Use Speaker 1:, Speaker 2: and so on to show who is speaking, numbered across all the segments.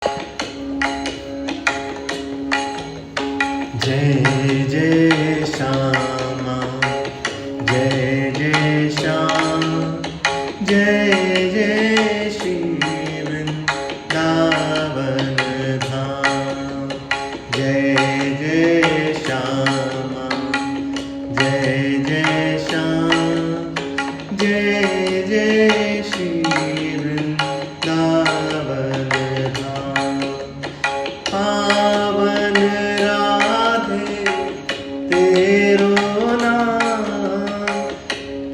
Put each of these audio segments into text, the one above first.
Speaker 1: जय जय श्यामा, जय जय श्याम, जय जय श्री वृंदावन धाम। जय जय श्यामा, जय जय श्याम, जय जय श्री वृंदावन धाम। पावन राधे तेरो नाम,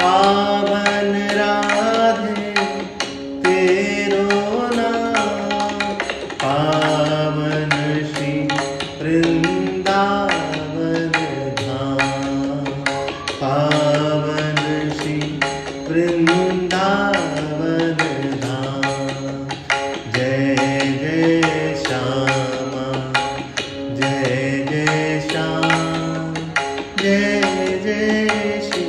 Speaker 1: पावन राधे तेरो नाम। पावन श्री वृंदावन धाम, पावन श्री वृंदावन धाम। जय जय श्यामा, जय जय श्याम, जय जय श्री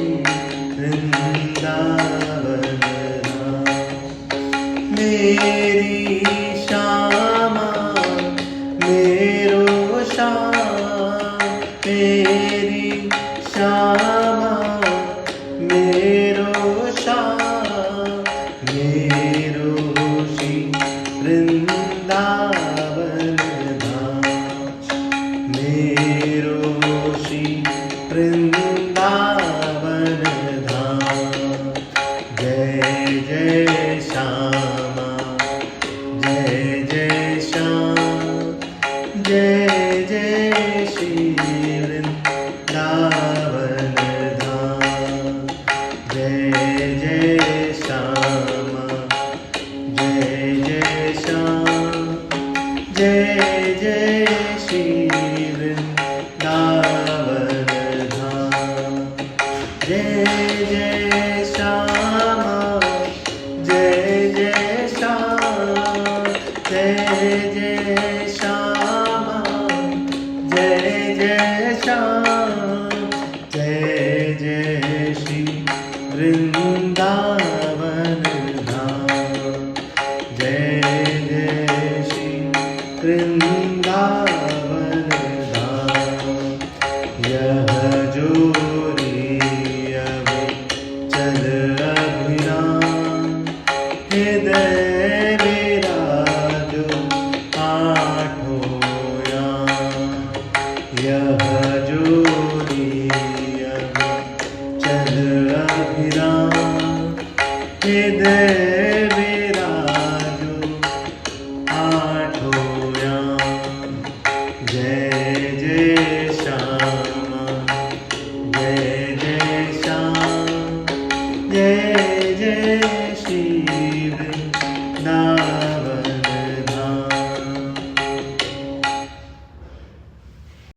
Speaker 1: वृंदावन धाम। मेरी श्यामा मेरो श्याम, मेरी श्यामा मेरो श्याम, मेरो श्री वृंदावन धाम, मेरो श्री वृंदावन धाम। जय जय श्यामा, जय जय श्याम, जय जय श्री वृंदावन धाम। जय जय श्यामा, जय जय श्याम, जय जय श्री वृंदावन धाम। जय जय श्यामा, जय जय श्याम, जय जय श्यामा, जय जय श्याम, जय जय श्री वृंदावन धाम। जय जय श्री वृंदावन धाम। यह जोरी अब चल अभिराम, हृदय मेरा जो आठों याम। यह जोरी अब चल अभिराम, हृदय मेरा जो आठों याम। जय जय श्यामा, जय जय श्याम, जय